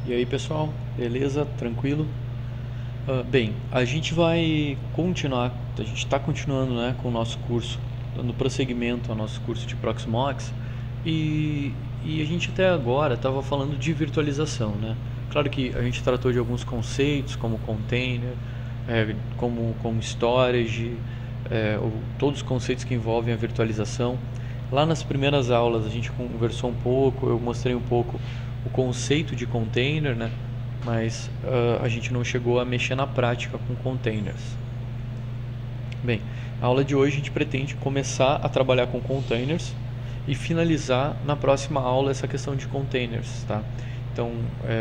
E aí pessoal, beleza? Tranquilo? Bem, a gente vai continuar, a gente está continuando, né, com o nosso curso, dando prosseguimento ao nosso curso de Proxmox e, e a gente até agora estava falando de virtualização, né? Claro que a gente tratou de alguns conceitos como container, como storage, todos os conceitos que envolvem a virtualização. Lá nas primeiras aulas a gente conversou um pouco, eu mostrei um pouco o conceito de container, né? Mas a gente não chegou a mexer na prática com containers. Bem, a aula de hoje a gente pretende começar a trabalhar com containers e finalizar na próxima aula essa questão de containers, tá? Então,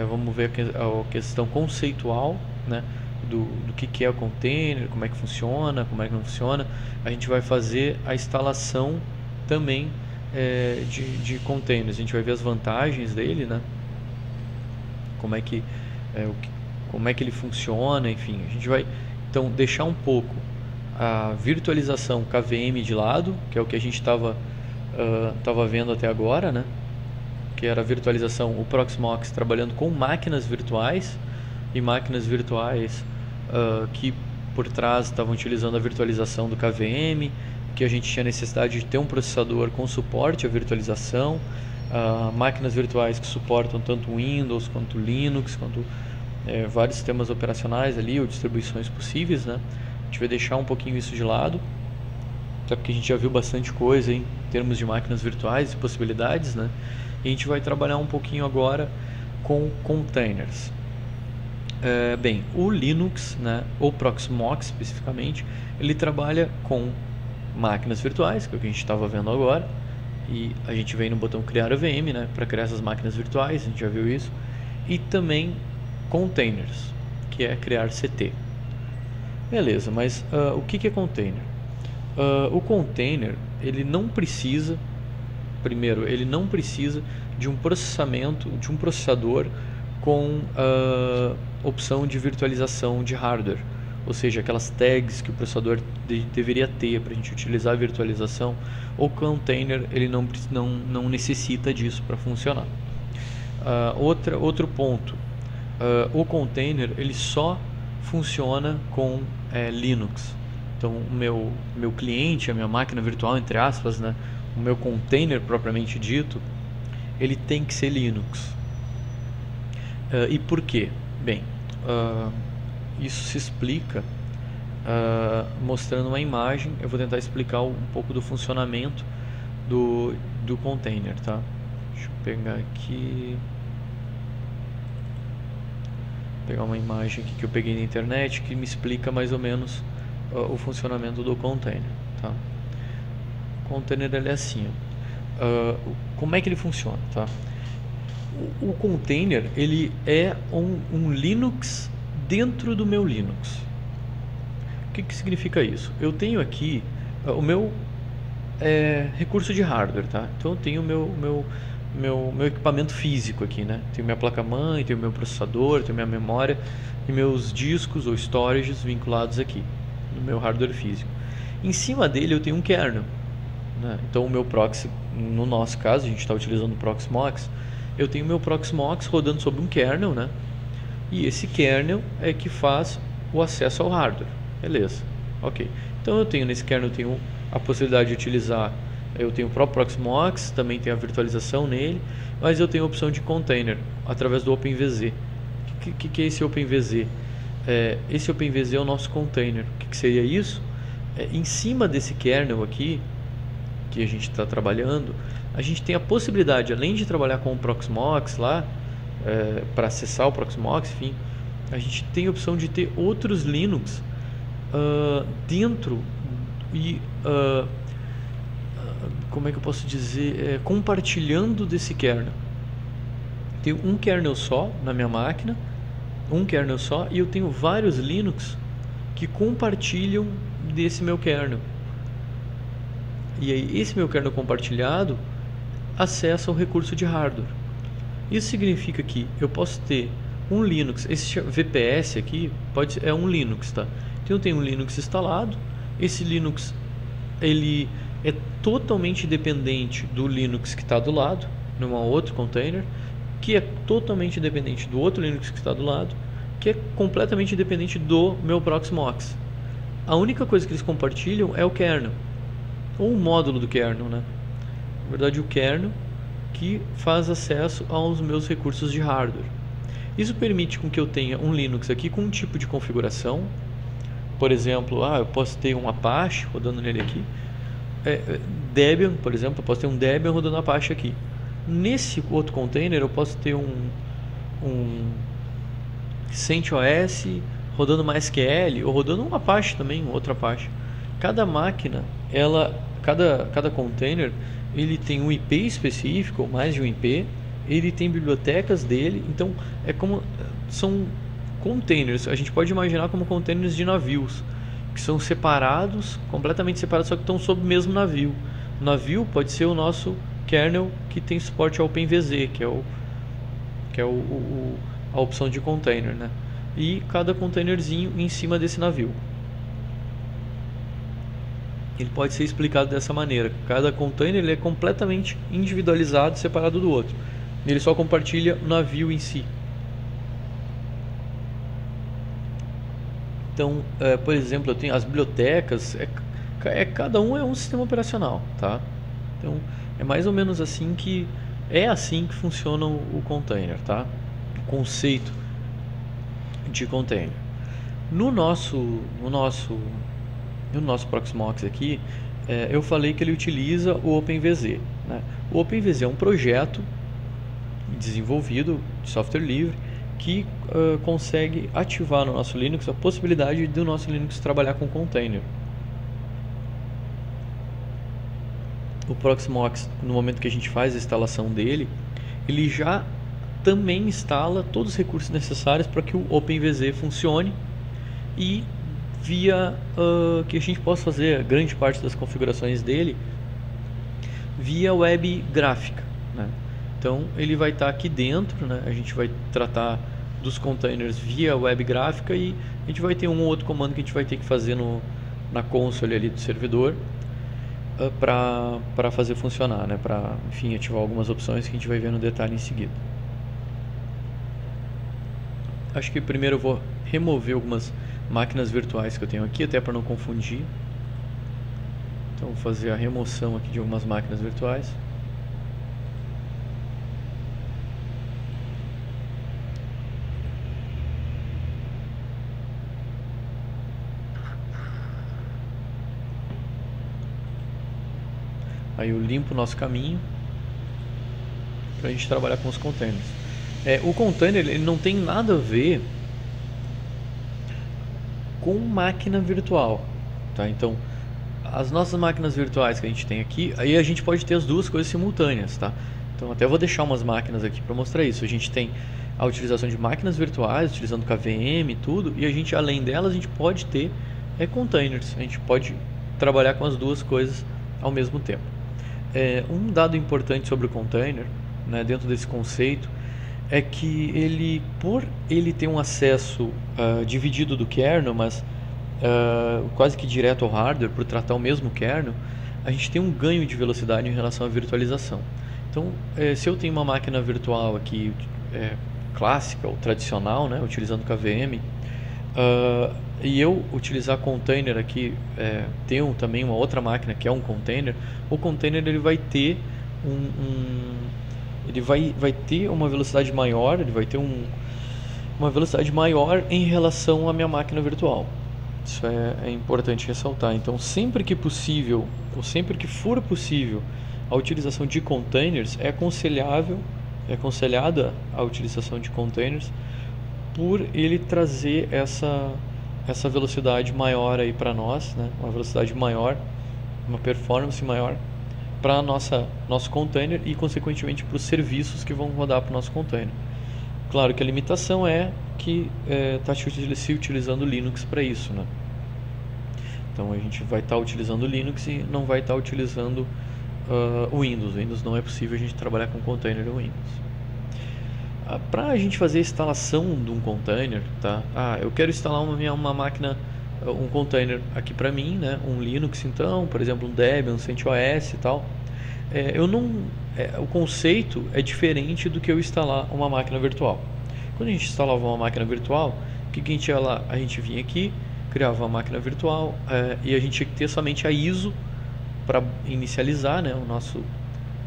vamos ver a questão conceitual, né, do que é o container, como é que funciona, como é que não funciona. A gente vai fazer a instalação também de containers. A gente vai ver as vantagens dele, né? Como é que ele funciona, enfim. A gente vai então deixar um pouco a virtualização KVM de lado, que é o que a gente estava vendo até agora, né? Que era a virtualização, o Proxmox trabalhando com máquinas virtuais e máquinas virtuais que por trás estavam utilizando a virtualização do KVM, que a gente tinha necessidade de ter um processador com suporte à virtualização, máquinas virtuais que suportam tanto Windows quanto Linux, quanto vários sistemas operacionais ali, ou distribuições possíveis, né? A gente vai deixar um pouquinho isso de lado, até porque a gente já viu bastante coisa em termos de máquinas virtuais e possibilidades, né? E a gente vai trabalhar um pouquinho agora com containers. Bem, o Linux, né, ou Proxmox especificamente, ele trabalha com máquinas virtuais, que é o que a gente estava vendo agora, e a gente vem no botão criar AVM, né, para criar essas máquinas virtuais, a gente já viu isso, e também containers, que é criar CT. Beleza, mas o que é container? O container, ele não precisa, primeiro, ele não precisa de um processamento, de um processador com opção de virtualização de hardware, ou seja, aquelas tags que o processador deveria ter para a gente utilizar a virtualização. O container ele não necessita disso para funcionar. Outro ponto, o container ele só funciona com Linux. Então o meu cliente, a minha máquina virtual, entre aspas, né, o meu container propriamente dito, ele tem que ser Linux. E por quê? Bem, isso se explica mostrando uma imagem. Eu vou tentar explicar um pouco do funcionamento do container, tá? Deixa eu pegar aqui, pegar uma imagem aqui que eu peguei na internet que me explica mais ou menos o funcionamento do container, tá? O container ele é assim, como é que ele funciona, tá? O container ele é um Linux dentro do meu Linux. O que significa isso? Eu tenho aqui o meu recurso de hardware, tá? Então eu tenho o meu equipamento físico aqui, né? Tenho minha placa-mãe, tenho meu processador, tenho minha memória e meus discos ou storages vinculados aqui no meu hardware físico. Em cima dele eu tenho um kernel, né? Então o meu proxy, no nosso caso a gente está utilizando o Proxmox. Eu tenho meu Proxmox rodando sobre um kernel, né? E esse kernel é que faz o acesso ao hardware. Beleza, ok. Então eu tenho nesse kernel, eu tenho a possibilidade de utilizar, eu tenho o próprio Proxmox, também tem a virtualização nele, mas eu tenho a opção de container através do OpenVZ. O que é esse OpenVZ? Esse OpenVZ é o nosso container. O que seria isso? Em cima desse kernel aqui, que a gente está trabalhando, a gente tem a possibilidade, além de trabalhar com o Proxmox lá, para acessar o Proxmox, enfim, a gente tem a opção de ter outros Linux dentro e, como é que eu posso dizer, compartilhando desse kernel. Tenho um kernel só na minha máquina, um kernel só, e eu tenho vários Linux que compartilham desse meu kernel. E aí esse meu kernel compartilhado acessa o recurso de hardware. Isso significa que eu posso ter um Linux, esse VPS aqui é um Linux, tá? Então eu tenho um Linux instalado. Esse Linux ele é totalmente dependente do Linux que está do lado, num outro container. que é totalmente dependente do outro Linux que está do lado, que é completamente dependente do meu Proxmox. A única coisa que eles compartilham é o kernel, ou o módulo do kernel, né? Na verdade, o kernel que faz acesso aos meus recursos de hardware. Isso permite com que eu tenha um Linux aqui com um tipo de configuração. Por exemplo, eu posso ter um Apache rodando nele aqui. Debian, por exemplo, eu posso ter um Debian rodando Apache aqui. Nesse outro container eu posso ter um CentOS rodando MySQL, ou rodando um Apache também, um outro Apache. Cada máquina, cada container, ele tem um IP específico, ou mais de um IP, ele tem bibliotecas dele, então são containers, a gente pode imaginar como containers de navios, que são separados, completamente separados, só que estão sob o mesmo navio. O navio pode ser o nosso kernel que tem suporte ao OpenVZ, que é a opção de container, né? E cada containerzinho em cima desse navio. Ele pode ser explicado dessa maneira. Cada container ele é completamente individualizado, separado do outro. Ele só compartilha o navio em si. Então, por exemplo, eu tenho as bibliotecas, cada um é um sistema operacional, tá? Então, é mais ou menos assim que funciona o container, tá? O conceito de container. No nosso Proxmox aqui, eu falei que ele utiliza o OpenVZ, né? O OpenVZ é um projeto desenvolvido de software livre que consegue ativar no nosso Linux a possibilidade do nosso Linux trabalhar com container. O Proxmox, no momento que a gente faz a instalação dele, ele já também instala todos os recursos necessários para que o OpenVZ funcione e que a gente possa fazer grande parte das configurações dele via web gráfica, né? Então ele vai estar aqui dentro, né? A gente vai tratar dos containers via web gráfica e a gente vai ter um ou outro comando que a gente vai ter que fazer na console ali do servidor para fazer funcionar, né? Para, enfim, ativar algumas opções que a gente vai ver no detalhe em seguida. Acho que primeiro eu vou remover algumas máquinas virtuais que eu tenho aqui, até para não confundir. Então vou fazer a remoção aqui de algumas máquinas virtuais. Aí eu limpo o nosso caminho para a gente trabalhar com os containers. O container ele não tem nada a ver com máquina virtual, tá? Então, as nossas máquinas virtuais que a gente tem aqui, aí a gente pode ter as duas coisas simultâneas, tá? Então, até vou deixar umas máquinas aqui para mostrar isso. A gente tem a utilização de máquinas virtuais, utilizando KVM e tudo, e a gente, além delas, a gente pode ter containers. A gente pode trabalhar com as duas coisas ao mesmo tempo. Um dado importante sobre o container, né, dentro desse conceito, é que por ele ter um acesso dividido do kernel, mas quase que direto ao hardware, por tratar o mesmo kernel, a gente tem um ganho de velocidade em relação à virtualização. Então, se eu tenho uma máquina virtual aqui clássica ou tradicional, né, utilizando KVM, e eu utilizar container aqui, tenho também uma outra máquina que é um container, o container ele vai ter ele vai ter uma velocidade maior, ele vai ter uma velocidade maior em relação à minha máquina virtual. Isso é importante ressaltar. Então, sempre que possível, ou sempre que for possível, a utilização de containers é aconselhada a utilização de containers por ele trazer essa velocidade maior aí para nós, né? Uma velocidade maior, uma performance maior para nosso container e consequentemente para os serviços que vão rodar para o nosso container. Claro que a limitação é que está se utilizando Linux para isso, né? Então a gente vai estar utilizando Linux e não vai estar utilizando o Windows. Windows não é possível a gente trabalhar com container no Windows. Para a gente fazer a instalação de um container, tá? Eu quero instalar uma máquina, um container aqui para mim, né? Um Linux então, por exemplo, um Debian, um CentOS e tal. eu não, o conceito é diferente do que eu instalar uma máquina virtual. Quando a gente instalava uma máquina virtual, o que a gente ia lá? A gente vinha aqui, criava uma máquina virtual e a gente tinha que ter somente a ISO para inicializar, né,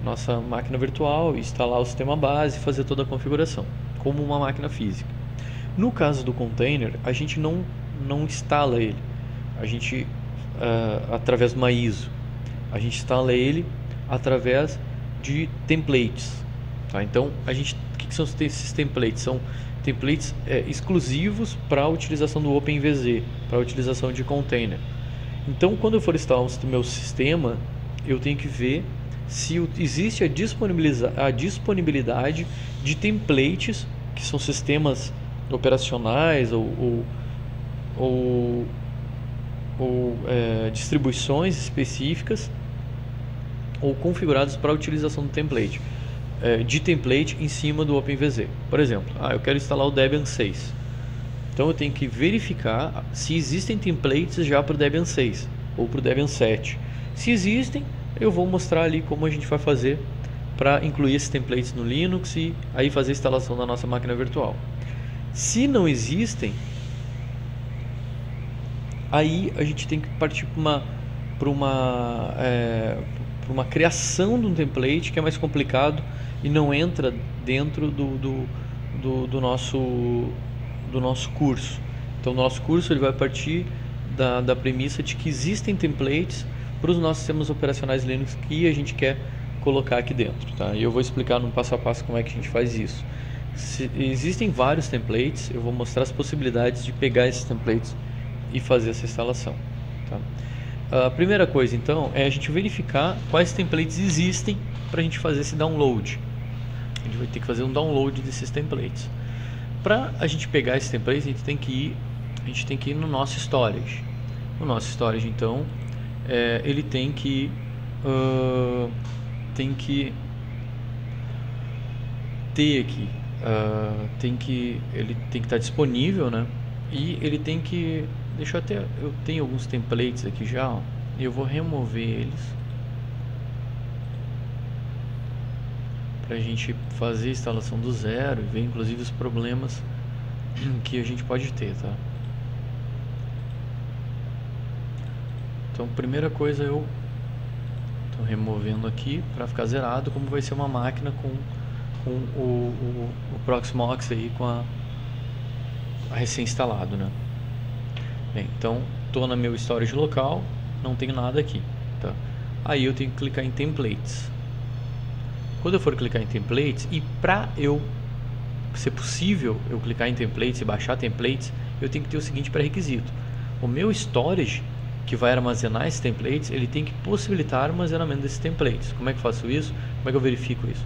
nossa máquina virtual, instalar o sistema base e fazer toda a configuração, como uma máquina física. No caso do container, a gente não instala ele, a gente através de uma ISO, a gente instala ele através de templates, tá? Então, o que são esses templates? São templates exclusivos para a utilização do OpenVZ, para a utilização de container. Então, quando eu for instalar o meu sistema, eu tenho que ver se existe a disponibilidade de templates, que são sistemas operacionais ou distribuições específicas ou configurados para a utilização do template, de template em cima do OpenVZ. Por exemplo, eu quero instalar o Debian 6. Então eu tenho que verificar se existem templates já para o Debian 6 ou para o Debian 7. Se existem, eu vou mostrar ali como a gente vai fazer para incluir esses templates no Linux e aí fazer a instalação da nossa máquina virtual. Se não existem, aí a gente tem que partir para uma criação de um template que é mais complicado e não entra dentro do nosso curso. Então o nosso curso ele vai partir da premissa de que existem templates para os nossos sistemas operacionais Linux que a gente quer colocar aqui dentro, tá? E eu vou explicar no passo a passo como é que a gente faz isso. Existem vários templates, eu vou mostrar as possibilidades de pegar esses templates e fazer essa instalação, tá? A primeira coisa então é a gente verificar quais templates existem para a gente fazer esse download. A gente vai ter que fazer um download desses templates. Para a gente pegar esses templates, a gente tem que ir no nosso storage. O nosso storage então ele tem que ter aqui, ele tem que estar disponível, né? E ele tem que, eu tenho alguns templates aqui já, ó, e eu vou remover eles para a gente fazer a instalação do zero e ver inclusive os problemas que a gente pode ter, tá? Então, primeira coisa, eu estou removendo aqui para ficar zerado, como vai ser uma máquina com o Proxmox aí com a recém-instalado, né? Bem, então estou no meu storage local, não tenho nada aqui, tá? Aí eu tenho que clicar em templates. Quando eu for clicar em templates, e para ser possível eu clicar em templates e baixar templates, eu tenho que ter o seguinte pré-requisito: o meu storage que vai armazenar esses templates, ele tem que possibilitar o armazenamento desses templates. Como é que eu faço isso? Como é que eu verifico isso?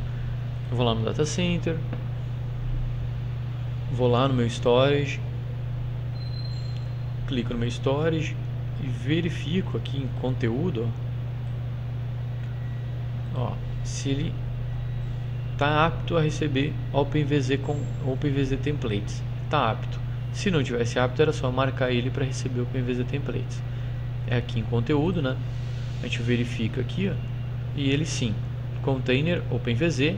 Eu vou lá no Data Center, vou lá no meu storage, clico no meu storage e verifico aqui em conteúdo, ó, se ele está apto a receber OpenVZ com OpenVZ Templates. Está apto. Se não tivesse apto, era só marcar ele para receber OpenVZ Templates. É aqui em conteúdo, né? A gente verifica aqui, ó, e ele sim, container OpenVZ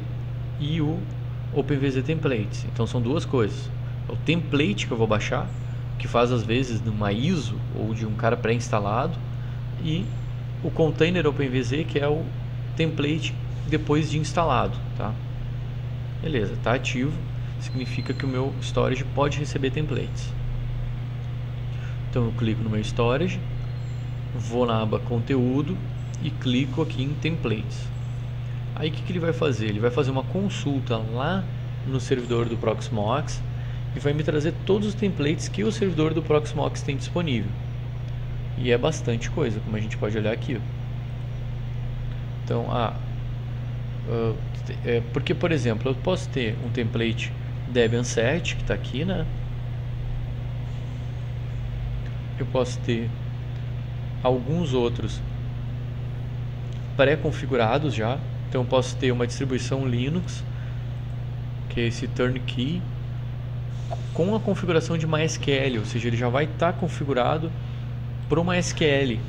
e o OpenVZ Templates. Então são duas coisas: o template que eu vou baixar, que faz às vezes de uma ISO ou de um cara pré-instalado, e o container OpenVZ, que é o template depois de instalado, tá? Beleza, tá ativo, significa que o meu storage pode receber templates. Então eu clico no meu storage, vou na aba conteúdo e clico aqui em templates. Aí o que ele vai fazer? Ele vai fazer uma consulta lá no servidor do Proxmox e vai me trazer todos os templates que o servidor do Proxmox tem disponível. E é bastante coisa, como a gente pode olhar aqui, ó. Então, porque, por exemplo, eu posso ter um template Debian 7 que está aqui, né? Eu posso ter alguns outros pré-configurados já. Então eu posso ter uma distribuição Linux, que é esse Turnkey, com a configuração de MySQL, ou seja, ele já vai estar configurado para o MySQL,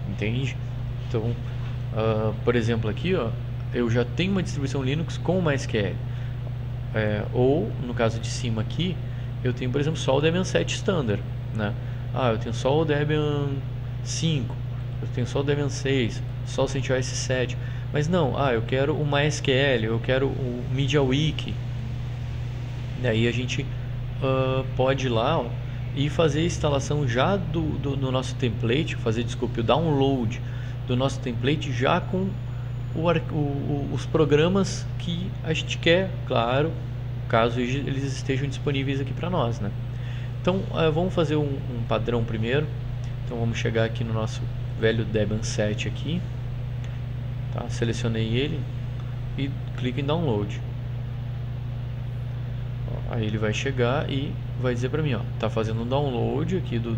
entende? Então Por exemplo, aqui, ó, eu já tenho uma distribuição Linux com MySQL. Ou, no caso de cima aqui, eu tenho, por exemplo, só o Debian 7 Standard, né? Eu tenho só o Debian 5, eu tenho só o Debian 6, só o CentOS 7. Mas não, eu quero o MySQL, eu quero o MediaWiki. Daí a gente pode ir lá, ó, e fazer a instalação já do nosso template, o download do nosso template já com os programas que a gente quer, claro, caso eles estejam disponíveis aqui para nós, né? Então vamos fazer um padrão primeiro. Então vamos chegar aqui no nosso velho Debian 7 aqui, tá? Selecionei ele e clico em download. Aí ele vai chegar e vai dizer para mim, ó, tá fazendo um download aqui do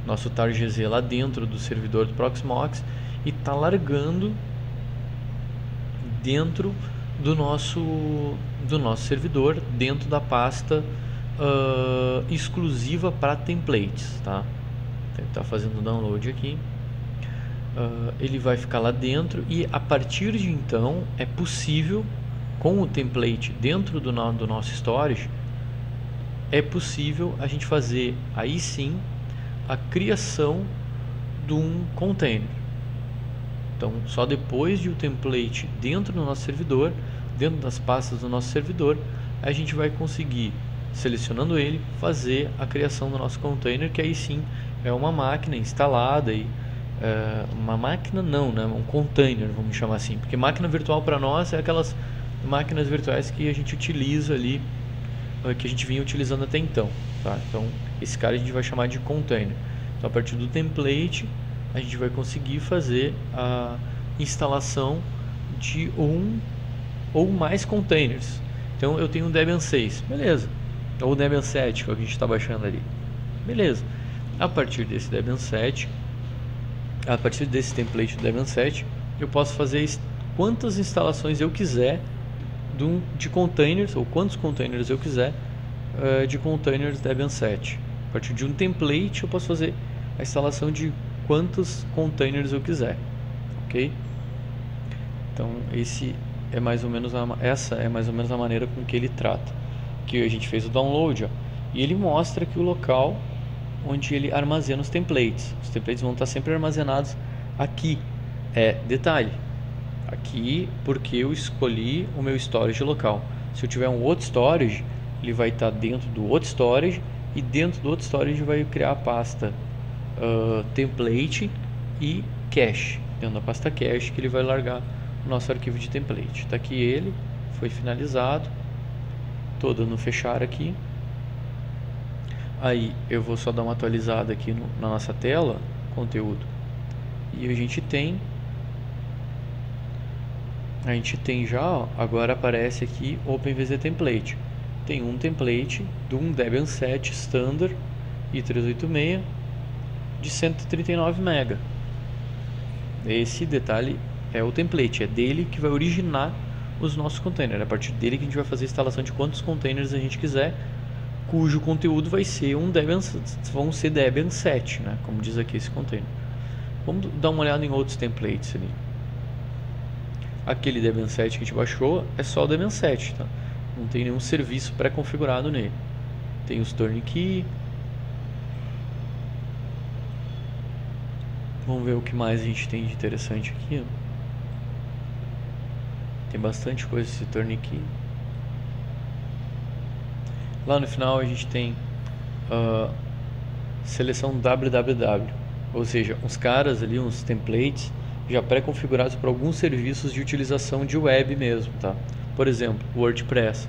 nosso targz lá dentro do servidor do Proxmox e tá largando dentro do nosso servidor, dentro da pasta exclusiva para templates, tá? Então, ele está fazendo o download aqui. Ele vai ficar lá dentro e a partir de então é possível, com o template dentro do nosso storage, é possível a gente fazer aí sim a criação de um container. Então, só depois de o template dentro do nosso servidor, dentro das pastas do nosso servidor, a gente vai conseguir, selecionando ele, fazer a criação do nosso container, que aí sim é uma máquina instalada e uma máquina não, né? Um container, vamos chamar assim, porque máquina virtual para nós é aquelas máquinas virtuais que a gente utiliza ali, que a gente vinha utilizando até então, tá? Então esse cara a gente vai chamar de container. Então a partir do template a gente vai conseguir fazer a instalação de um ou mais containers. Então eu tenho um Debian 6, beleza, ou o Debian 7 que é o que a gente está baixando ali, beleza. A partir desse Debian 7, a partir desse template do Debian 7, eu posso fazer quantas instalações eu quiser de containers, ou quantos containers eu quiser de containers Debian 7. A partir de um template eu posso fazer a instalação de quantos containers eu quiser, ok? Então essa é mais ou menos a maneira com que ele trata. Que a gente fez o download, ó, e ele mostra aqui o local onde ele armazena os templates. Os templates vão estar sempre armazenados aqui. Detalhe, aqui porque eu escolhi o meu storage local. Se eu tiver um outro storage, ele vai estar dentro do outro storage, e dentro do outro storage vai criar a pasta template e cache. Dentro da pasta cache que ele vai largar o nosso arquivo de template. Está aqui ele, foi finalizado. Estou dando fechar aqui. Aí eu vou só dar uma atualizada aqui na nossa tela, conteúdo. E a gente tem já, ó, agora aparece aqui OpenVZ Template. Tem um template de um Debian 7 Standard i386 de 139 MB. Esse detalhe é o template, é dele que vai originar os nossos containers. É a partir dele que a gente vai fazer a instalação de quantos containers a gente quiser, cujo conteúdo vai ser vão ser Debian 7, né? Como diz aqui esse container. Vamos dar uma olhada em outros templates ali. Aquele Debian 7 que a gente baixou é só o Debian 7, tá? Não tem nenhum serviço pré-configurado nele. Tem os turnkey. Vamos ver o que mais a gente tem de interessante aqui. Tem bastante coisa esse turnkey. Lá no final a gente tem seleção www, ou seja, uns caras ali, uns templates já pré-configurados para alguns serviços de utilização de web mesmo, tá? Por exemplo, o WordPress.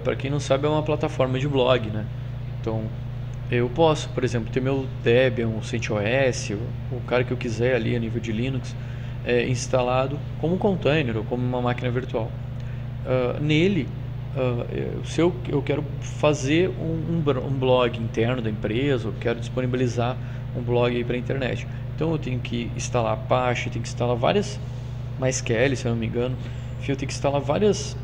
Para quem não sabe, é uma plataforma de blog, né? Então eu posso, por exemplo, ter meu Debian, o CentOS, o cara que eu quiser ali a nível de Linux, instalado como container ou como uma máquina virtual. Nele, se eu quero fazer um blog interno da empresa, eu quero disponibilizar um blog para a internet, então eu tenho que instalar Apache, tenho que instalar várias MySQL, se eu não me engano, eu tenho que instalar várias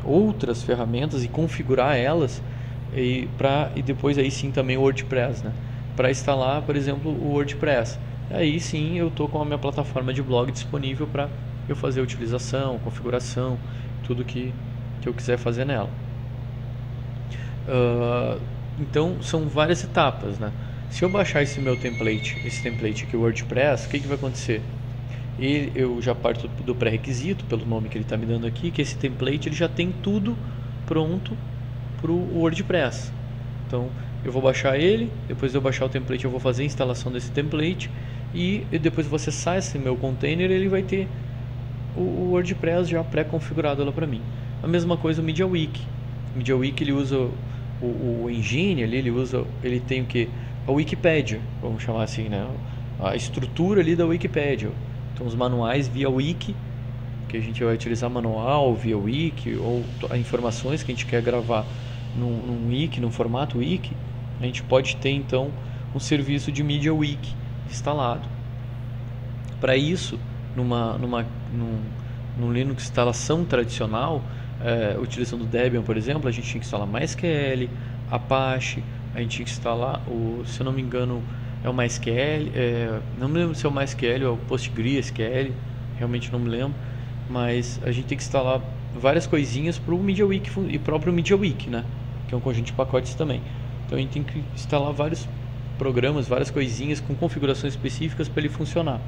outras ferramentas e configurar elas, e depois aí sim também o WordPress, né? Para instalar, por exemplo, o WordPress, Aí sim eu estou com a minha plataforma de blog disponível para eu fazer a utilização, configuração, tudo que eu quiser fazer nela. Então são várias etapas, né? Se eu baixar esse template aqui, o WordPress, o que vai acontecer? Eu já parto do pré-requisito, pelo nome que ele está me dando aqui, que esse template ele já tem tudo pronto para o WordPress. Então eu vou baixar ele, depois de eu baixar o template eu vou fazer a instalação desse template e depois vou acessar esse meu container, ele vai ter o WordPress já pré-configurado lá para mim. A mesma coisa o MediaWiki. O MediaWiki ele usa o engine ali, ele tem o que? A Wikipedia, vamos chamar assim, né? A estrutura ali da Wikipedia. Então os manuais via wiki, que a gente vai utilizar manual via wiki, ou informações que a gente quer gravar num wiki, num formato wiki, a gente pode ter então um serviço de MediaWiki instalado. Para isso, num Linux instalação tradicional, utilizando o Debian, por exemplo, a gente tinha que instalar MySQL, Apache, a gente tinha que instalar, se eu não me engano, é o MySQL, não me lembro se é o MySQL ou o PostgreSQL, realmente não me lembro, mas a gente tem que instalar várias coisinhas para o MediaWiki e próprio MediaWiki, né? Que é um conjunto de pacotes também. Então a gente tem que instalar vários programas, várias coisinhas com configurações específicas para ele funcionar.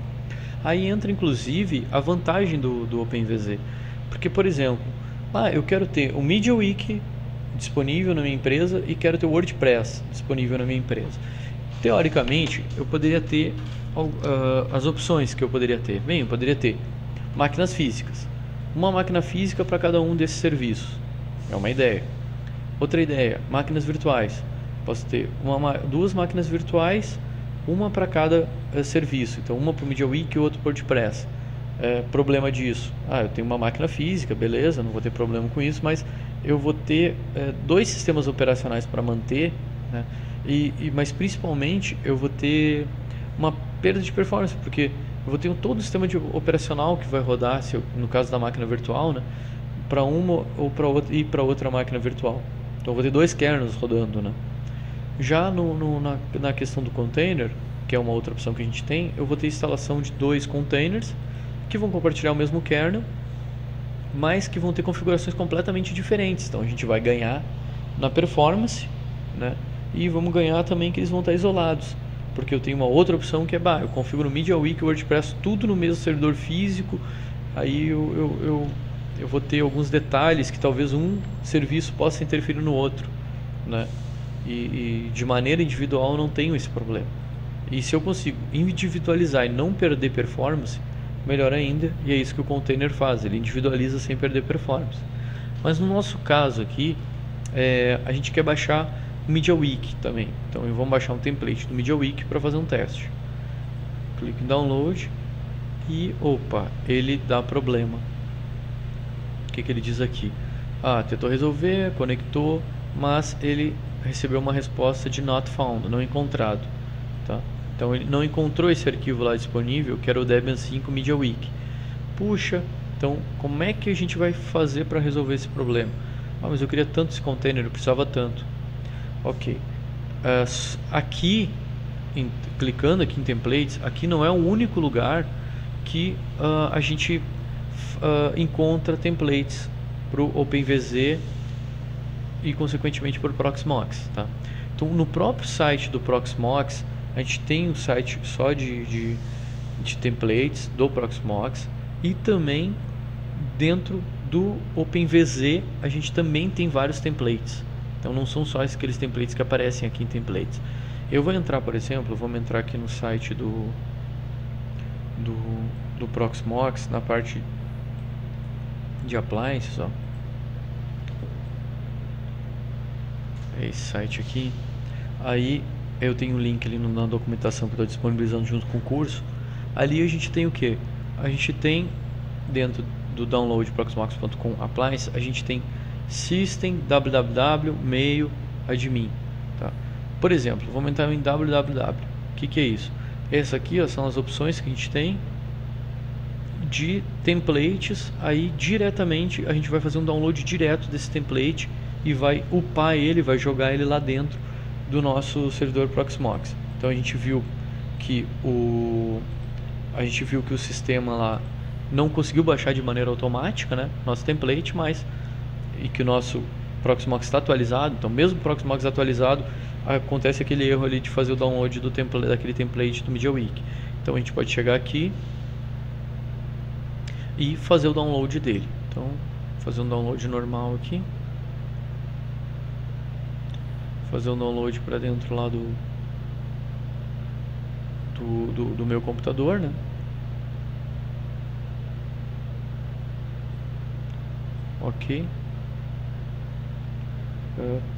Aí entra inclusive a vantagem do OpenVZ, porque por exemplo, eu quero ter o MediaWiki disponível na minha empresa e quero ter o WordPress disponível na minha empresa. Teoricamente, eu poderia ter as opções que eu poderia ter. Bem, eu poderia ter máquinas físicas. Uma máquina física para cada um desses serviços. É uma ideia. Outra ideia, máquinas virtuais. Posso ter duas máquinas virtuais, uma para cada serviço. Então, uma para o MediaWiki e outra para o WordPress. Problema disso. Eu tenho uma máquina física, beleza, não vou ter problema com isso, mas eu vou ter dois sistemas operacionais para manter, né? Mas principalmente eu vou ter uma perda de performance, porque eu vou ter todo o sistema operacional que vai rodar, no caso da máquina virtual, né, para uma ou para outra máquina virtual. Então eu vou ter dois kernels rodando, né? Já na questão do container, que é uma outra opção que a gente tem, eu vou ter instalação de dois containers que vão compartilhar o mesmo kernel, mas que vão ter configurações completamente diferentes. Então a gente vai ganhar na performance, né? E vamos ganhar também que eles vão estar isolados, porque eu tenho uma outra opção que é, eu configuro MediaWiki e WordPress tudo no mesmo servidor físico. Aí eu vou ter alguns detalhes que talvez um serviço possa interferir no outro, né? E de maneira individual eu não tenho esse problema. E se eu consigo individualizar e não perder performance, melhor ainda, e é isso que o container faz, ele individualiza sem perder performance. Mas no nosso caso aqui, a gente quer baixar o MediaWiki também. Então vamos baixar um template do MediaWiki para fazer um teste. Clique em download e ele dá problema. O que ele diz aqui? Tentou resolver, conectou, mas ele recebeu uma resposta de not found, não encontrado, tá? Então ele não encontrou esse arquivo lá disponível, que era o Debian 5 MediaWiki. Puxa, então como é que a gente vai fazer para resolver esse problema? Mas eu queria tanto esse container, eu precisava tanto. Ok, aqui clicando aqui em templates, aqui não é o único lugar que a gente encontra templates para o OpenVZ e consequentemente para o Proxmox, tá? Então no próprio site do Proxmox a gente tem um site só de templates do Proxmox, e também dentro do OpenVZ a gente também tem vários templates. Então não são só aqueles templates que aparecem aqui em templates. Eu vou entrar, por exemplo, vamos entrar aqui no site do Proxmox, na parte de appliances, ó. É esse site aqui. Aí eu tenho um link ali na documentação que eu estou disponibilizando junto com o curso. Ali a gente tem o que? A gente tem dentro do download proxmox.com appliance, a gente tem system www mail admin, tá? Por exemplo, vamos entrar em www. O que é isso? Essa aqui, ó, são as opções que a gente tem de templates. Aí diretamente a gente vai fazer um download direto desse template e vai upar ele, vai jogar ele lá dentro do nosso servidor Proxmox. Então a gente viu que a gente viu que o sistema lá não conseguiu baixar de maneira automática, né, nosso template, e que o nosso Proxmox está atualizado. Então, mesmo o Proxmox atualizado, acontece aquele erro ali de fazer o download daquele template do MediaWiki. Então a gente pode chegar aqui e fazer o download dele. Então, fazer um download normal aqui, fazer um download para dentro lá do meu computador, né? Ok.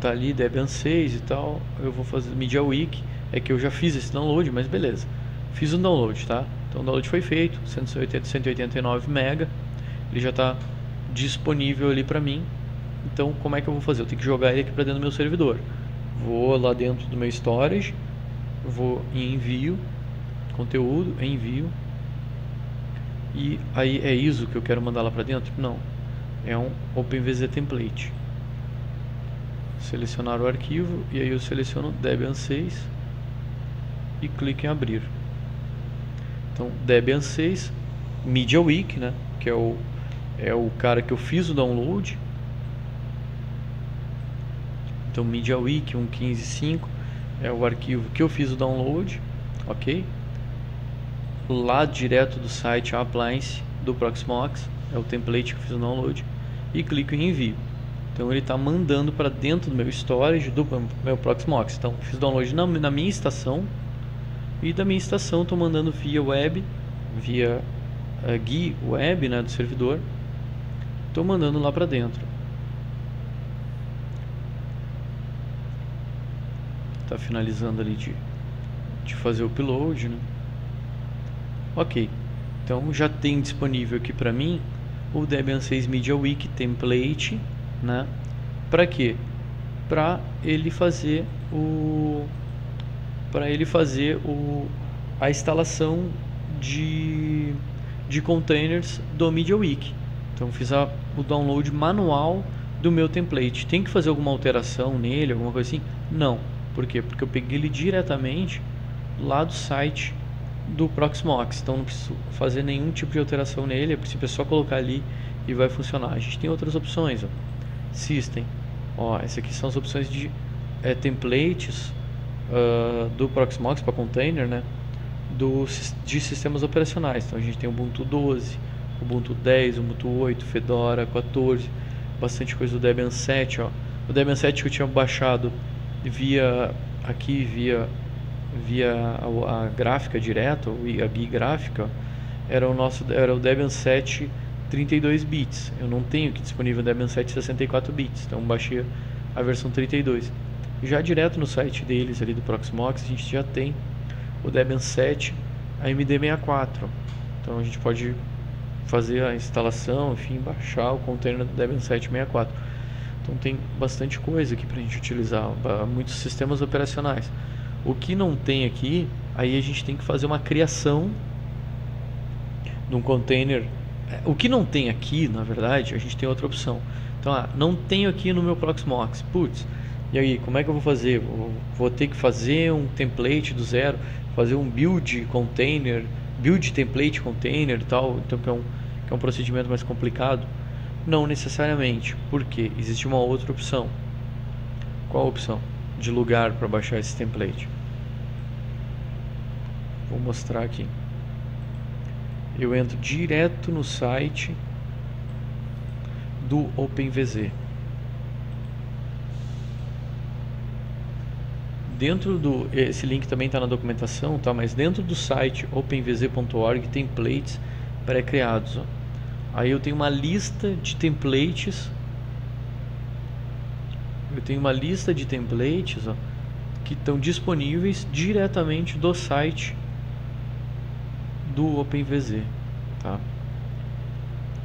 Tá ali Debian 6 e tal. Eu vou fazer MediaWiki. É que eu já fiz esse download, mas beleza. Fiz um download, tá? Então o download foi feito, 189 MB. Ele já está disponível ali para mim. Então como é que eu vou fazer? Eu tenho que jogar ele aqui para dentro do meu servidor. Vou lá dentro do meu storage, vou em envio, conteúdo, envio. E aí é ISO que eu quero mandar lá para dentro? Não, é um OpenVZ template. Selecionar o arquivo e aí eu seleciono Debian 6 e clico em abrir. Então Debian 6 MediaWiki, né, que é o cara que eu fiz o download. Então MediaWiki 1.15.5 é o arquivo que eu fiz o download, ok? Lá direto do site Appliance do Proxmox é o template que eu fiz o download e clico em envio. Então ele está mandando para dentro do meu storage do meu Proxmox. Então fiz o download na minha estação e da minha estação estou mandando via web, via GUI web, né, do servidor. Estou mandando lá para dentro. Está finalizando ali de fazer o upload, né? Ok, então já tem disponível aqui para mim o Debian 6 MediaWiki template, né? Para quê? Para ele fazer a instalação de containers do MediaWiki. Então fiz o download manual do meu template. Tem que fazer alguma alteração nele, alguma coisa assim? Não. Por quê? Porque eu peguei ele diretamente lá do site do Proxmox. Então não preciso fazer nenhum tipo de alteração nele. A princípio é só colocar ali e vai funcionar. A gente tem outras opções, ó. System, ó, essas aqui são as opções de templates do Proxmox para container, né, de sistemas operacionais. Então a gente tem o Ubuntu 12, Ubuntu 10, Ubuntu 8, Fedora 14, bastante coisa do Debian 7, ó. O Debian 7 que eu tinha baixado via a gráfica direto, a GUI gráfica, era o Debian 7 32 bits. Eu não tenho aqui disponível o Debian 7 64 bits, então baixei a versão 32. Já direto no site deles ali do Proxmox, a gente já tem o Debian 7 AMD64. Então a gente pode fazer a instalação, enfim, baixar o container do Debian 764. Então tem bastante coisa aqui para a gente utilizar, muitos sistemas operacionais. O que não tem aqui, aí a gente tem que fazer uma criação de um container. O que não tem aqui, na verdade, a gente tem outra opção. Então, não tenho aqui no meu Proxmox. Putz, e aí, como é que eu vou fazer? Vou ter que fazer um template do zero, fazer um build container, build template container e tal, então que é um procedimento mais complicado. Não necessariamente, porque existe uma outra opção. Qual a opção? De lugar para baixar esse template. Vou mostrar aqui. Eu entro direto no site do OpenVZ. Esse link também está na documentação, tá? Mas dentro do site openvz.org tem templates pré-criados. Aí eu tenho uma lista de templates. Que estão disponíveis diretamente do site do OpenVZ, tá?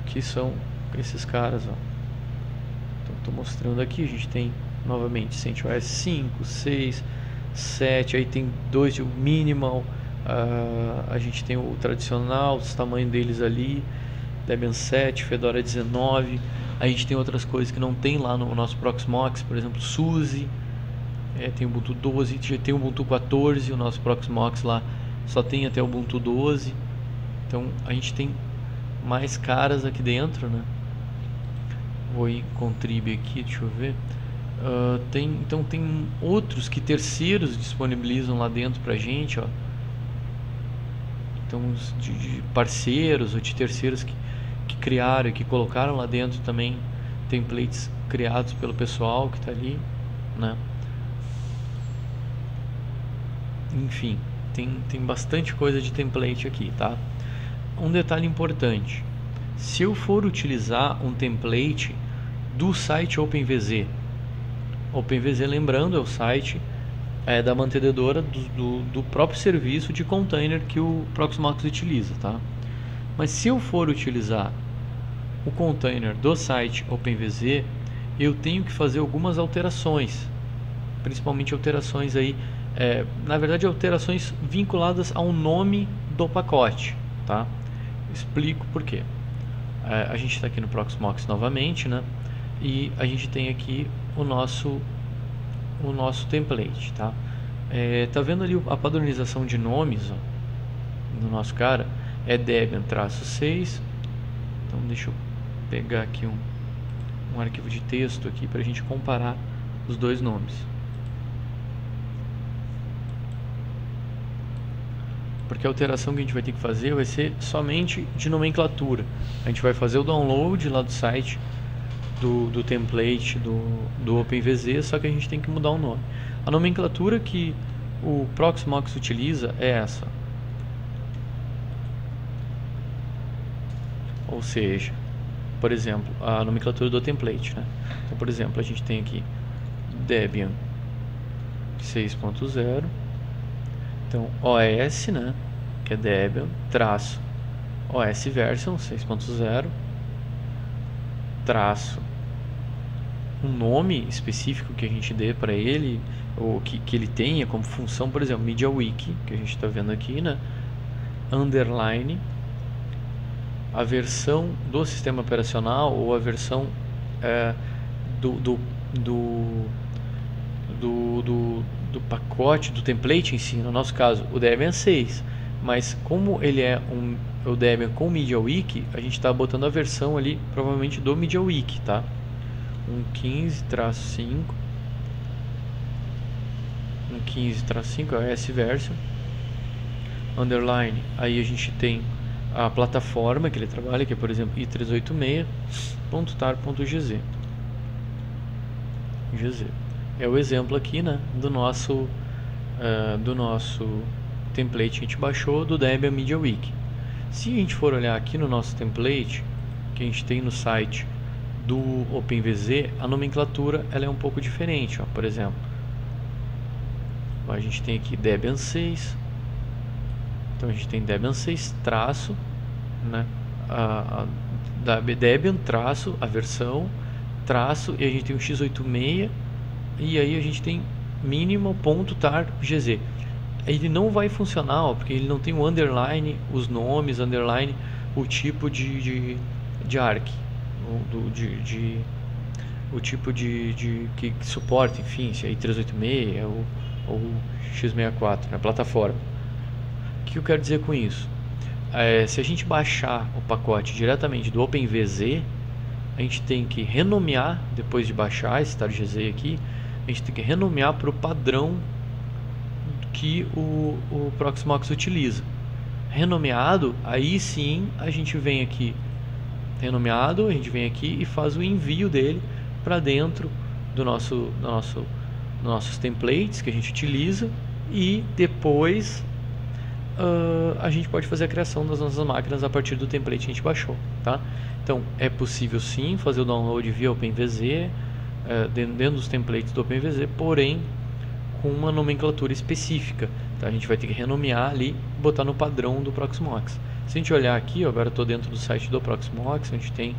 Que são esses caras, ó. Então estou mostrando aqui. A gente tem novamente CentOS 5, 6, 7. Aí tem dois de minimal. A gente tem o tradicional, os tamanhos deles ali. Debian 7, Fedora 19. A gente tem outras coisas que não tem lá no nosso Proxmox, por exemplo, SUSE. Tem o Ubuntu 12, tem o Ubuntu 14. O nosso Proxmox lá só tem até o Ubuntu 12. Então a gente tem mais caras aqui dentro, né? Vou ir contrib aqui, deixa eu ver. Então tem outros que terceiros disponibilizam lá dentro pra gente, ó. Então de parceiros ou de terceiros que criaram e que colocaram lá dentro também templates criados pelo pessoal que está ali, né? Enfim, tem bastante coisa de template aqui, tá? Um detalhe importante: se eu for utilizar um template do site OpenVZ, lembrando, é o site da mantenedora do próprio serviço de container que o Proxmox utiliza, tá? Mas se eu for utilizar o container do site OpenVZ, eu tenho que fazer algumas alterações, principalmente alterações aí, na verdade alterações vinculadas ao nome do pacote, tá? Explico por quê. A gente está aqui no Proxmox novamente, né? E a gente tem aqui o nosso template, tá? Tá vendo ali a padronização de nomes, ó, no nosso cara? É Debian-6. Então deixa eu pegar aqui um arquivo de texto aqui para a gente comparar os dois nomes. Porque a alteração que a gente vai ter que fazer vai ser somente de nomenclatura. A gente vai fazer o download lá do site do template do OpenVZ, só que a gente tem que mudar o nome. A nomenclatura que o Proxmox utiliza é essa. Ou seja, por exemplo, a nomenclatura do template, né? Então, por exemplo, a gente tem aqui Debian 6.0. Então, OS, né? Que é Debian, traço OS Version 6.0, traço um nome específico que a gente dê para ele, ou que ele tenha como função, por exemplo, MediaWiki, que a gente está vendo aqui, né? Underline, a versão do sistema operacional ou a versão do pacote, do template em si, no nosso caso o Debian 6, mas como ele é o Debian com MediaWiki, a gente está botando a versão ali provavelmente do MediaWiki, tá? 1.15-5 é OS Version, underline, aí a gente tem a plataforma que ele trabalha, que é, por exemplo, i386.tar.gz. É o exemplo aqui, né, do nosso template que a gente baixou do Debian MediaWiki. Se a gente for olhar aqui no nosso template que a gente tem no site do OpenVZ, a nomenclatura ela é um pouco diferente, ó. Por exemplo, a gente tem aqui Debian 6. Então a gente tem Debian 6 traço, né, Debian traço, a versão traço, e a gente tem o x86, e aí a gente tem mínimo.tar.gz. Ele não vai funcionar, ó, porque ele não tem o underline, os nomes, underline, o tipo de ARC, o tipo que suporta, enfim, se é i386 ou x64, a plataforma. O que eu quero dizer com isso? Se a gente baixar o pacote diretamente do OpenVZ, a gente tem que renomear, depois de baixar esse tar.gz aqui, a gente tem que renomear para o padrão que o Proxmox utiliza. Renomeado, aí sim a gente vem aqui, renomeado, a gente vem aqui e faz o envio dele para dentro do nossos templates que a gente utiliza, e depois a gente pode fazer a criação das nossas máquinas a partir do template que a gente baixou, tá? Então é possível sim fazer o download via OpenVZ, dentro dos templates do OpenVZ, porém com uma nomenclatura específica, tá? A gente vai ter que renomear ali e botar no padrão do Proxmox. Se a gente olhar aqui, ó, agora eu estou dentro do site do Proxmox, a gente tem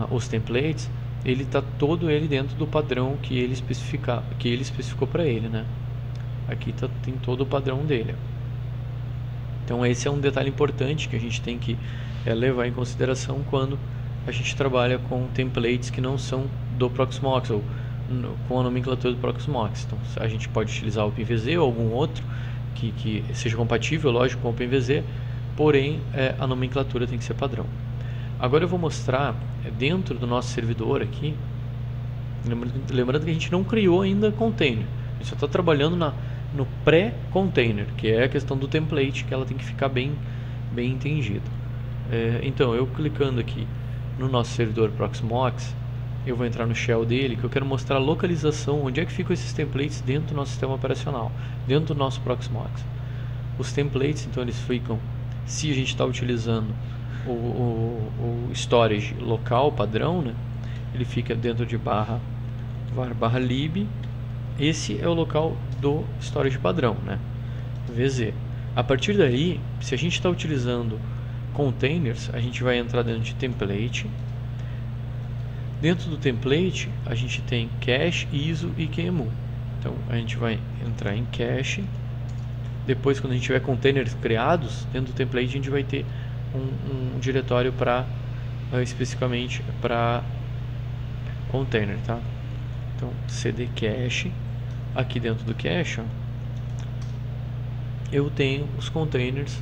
os templates, ele está todo ele dentro do padrão que ele especificou para ele, né? Aqui tem todo o padrão dele. Então esse é um detalhe importante que a gente tem que levar em consideração quando a gente trabalha com templates que não são do Proxmox ou com a nomenclatura do Proxmox. Então a gente pode utilizar o OpenVZ ou algum outro que seja compatível, lógico, com o OpenVZ, porém a nomenclatura tem que ser padrão. Agora eu vou mostrar dentro do nosso servidor aqui, lembrando que a gente não criou ainda container, a gente só está trabalhando no pré-container, que é a questão do template, que ela tem que ficar bem entendida. Então, eu clicando aqui no nosso servidor Proxmox, eu vou entrar no shell dele, que eu quero mostrar a localização, onde é que ficam esses templates dentro do nosso sistema operacional, dentro do nosso Proxmox. Os templates, então, eles ficam, se a gente está utilizando o storage local padrão, né, ele fica dentro de var /lib. Esse é o local do storage padrão, né, VZ. A partir daí, se a gente está utilizando containers, a gente vai entrar dentro de template. Dentro do template, a gente tem cache, ISO e QEMU. Então, a gente vai entrar em cache. Depois, quando a gente tiver containers criados, dentro do template a gente vai ter um diretório para especificamente para container, tá? Então, cd cache. Aqui dentro do cache, ó, eu tenho os containers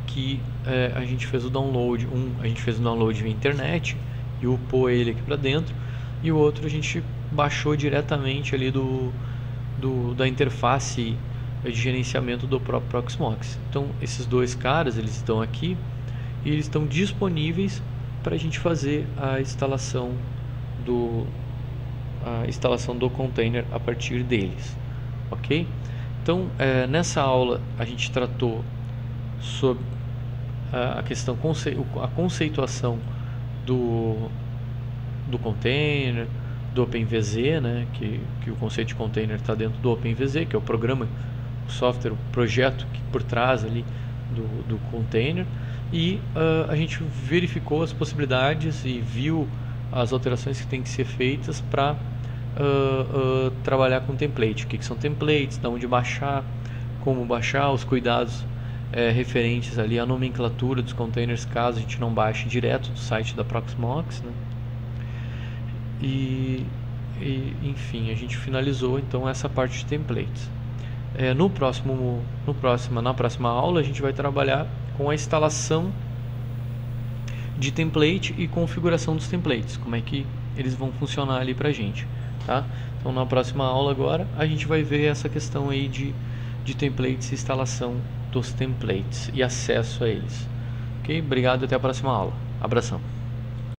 que a gente fez o download. A gente fez o download via internet e upou ele aqui para dentro, e o outro a gente baixou diretamente ali da interface de gerenciamento do próprio Proxmox. Então esses dois caras, eles estão aqui e eles estão disponíveis para a gente fazer a instalação do container a partir deles, ok? Então nessa aula a gente tratou sobre a questão, a conceituação do container, do OpenVZ, né, que o conceito de container está dentro do OpenVZ, que é o programa, o software, o projeto que por trás ali do container, e a gente verificou as possibilidades e viu as alterações que têm que ser feitas para trabalhar com template. O que são templates, de onde baixar, como baixar, os cuidados referentes ali à nomenclatura dos containers, caso a gente não baixe direto do site da Proxmox, né? Enfim, a gente finalizou então essa parte de templates. Na próxima aula a gente vai trabalhar com a instalação de template e configuração dos templates, como é que eles vão funcionar ali pra gente, tá? Então na próxima aula agora a gente vai ver essa questão aí de templates e instalação dos templates e acesso a eles. Ok? Obrigado e até a próxima aula. Abração.